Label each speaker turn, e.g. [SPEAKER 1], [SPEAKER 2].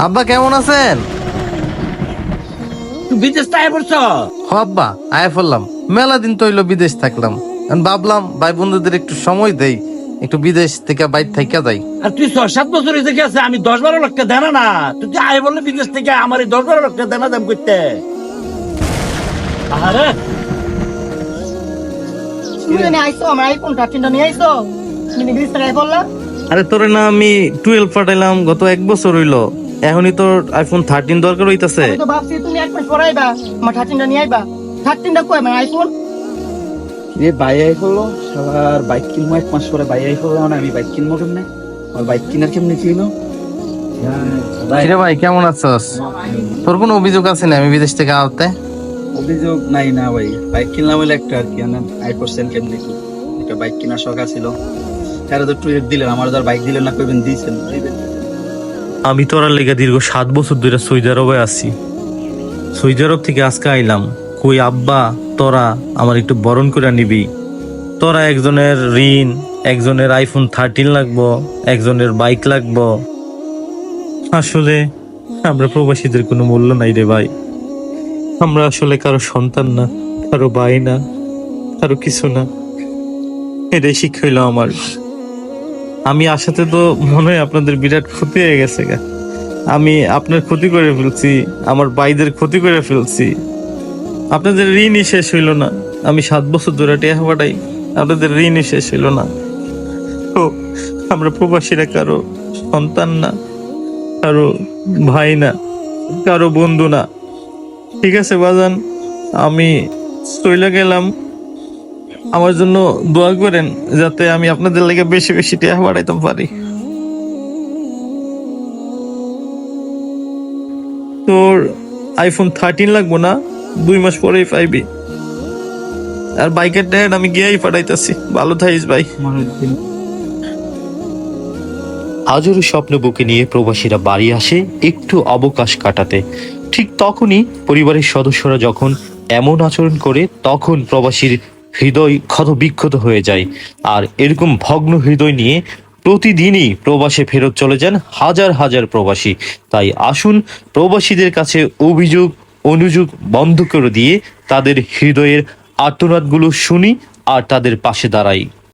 [SPEAKER 1] আব্বা কেমন আছেন?
[SPEAKER 2] তুই বিদেশ তাই পড়ছো?
[SPEAKER 1] আব্বা আয় পড়লাম, মেলা দিন তো হইলো বিদেশ থাকলাম। এখন ভাবলাম ভাই বন্ধুদের একটু সময় দেই, একটু বিদেশ থেকে বাইর থাইকা যাই।
[SPEAKER 2] আর তুই 6-7 বছর হয়েছে গেছে, আমি 10-12 লাখ টাকা দেনা না। তুই কি আয় বললে বিদেশ থেকে আমার এই 10-12 লাখ টাকা দেনা দাম করতে? আরে
[SPEAKER 3] তুমি নিয়ে আইছো আমার আইফোন 13টা নিয়ে আইছো। তুমি বিদেশ থেকে বললা
[SPEAKER 1] আরে তোরে না আমি 12 পাঠাইলাম গত 1 বছর হইলো, এখনই তোর আইফোন 13 দরকার হইতাছে।
[SPEAKER 3] আমি তো ভাবছি তুমি এক মাস পরে আইবা, আমার 13টা নিয়ে আইবা। 13টা কই আমার আইফোন?
[SPEAKER 4] যে বাই আই হলো সবার বাইক কিনবো 1 মাস পরে বাই আই হলো না, আমি বাইক কিনবো কেমনে? আমার বাইক কেনার কেমনে ছিল?
[SPEAKER 1] কিরে ভাই কেমন আছস? তোর কোনো অভিযোগ আছে না আমি বিদেশ থেকে আওতে?
[SPEAKER 4] অভিযোগ নাই না ভাই, বাইক কিনলাম বলে একটা আর কি আই করছেন কেমনে কি একটা বাইক কেনার শখ ছিল। তারা তো টুয়েট দিলেন, আমার তো আর বাইক দিলেন না, কইবেন দিয়েছেন দিবেন।
[SPEAKER 1] আমি তোরার লেগে দীর্ঘ 7 বছর ধরে সৌদি আরবে আছি। সৌদি আরব থেকে আজকে আইলাম, কই আব্বা তোরা আমার একটু বরণ করে নিবি। তোরা একজনের ঋণ, একজনের আইফোন 13 লাগবো, একজনের বাইক লাগবো। আসলে আমরা প্রবাসীদের কোনো মূল্য নাই রে ভাই। আমরা আসলে কারো সন্তান না, কারো ভাই না, কারো কিছু না। এটাই শিক্ষা হইলো আমার। আমি আসাতে তো মনে হয় আপনাদের বিরাট ক্ষতি হয়ে গেছে গা। আমি আপনার ক্ষতি করে ফেলছি, আমার ভাইদের ক্ষতি করে ফেলছি। আপনাদের ঋণই শেষ হইল না। আমি 7 বছর ধরে টেহা পাঠাই, আপনাদের ঋণই শেষ হইল না। তো আমরা প্রবাসীরা কারো সন্তান না, কারো ভাই না, কারো বন্ধু না। ঠিক আছে বাজান, আমি চইলা গেলাম। আমার জন্য দোয়া করেন যাতে আমি আপনাদের লেগে বেশি বেশি টেহা পাঠাইতে পারি। তোর আইফোন 13 লাগবো না, 2 মাস পরেই পাইবি। আর বাইকের টায়ার আমি গিয়েই পাঠাইতেছি। ভালো থাইস ভাই।
[SPEAKER 5] আজও স্বপ্ন বুকে নিয়ে প্রবাসীরা বাড়ি আসে একটু অবকাশ কাটাতে। ঠিক তখনই পরিবারের সদস্যরা যখন এমন আচরণ করে, তখন প্রবাসীর হৃদয় ক্ষতবিক্ষত হয়ে যায়। আর এরকম ভগ্ন হৃদয় নিয়ে প্রতিদিনই প্রবাসে ফেরত চলে যান হাজার হাজার প্রবাসী। তাই আসুন প্রবাসীদের কাছে অভিযোগ অনুযোগ বন্ধ করে দিয়ে তাদের হৃদয়ের আর্তনাদগুলো শুনি আর তাদের পাশে দাঁড়াই।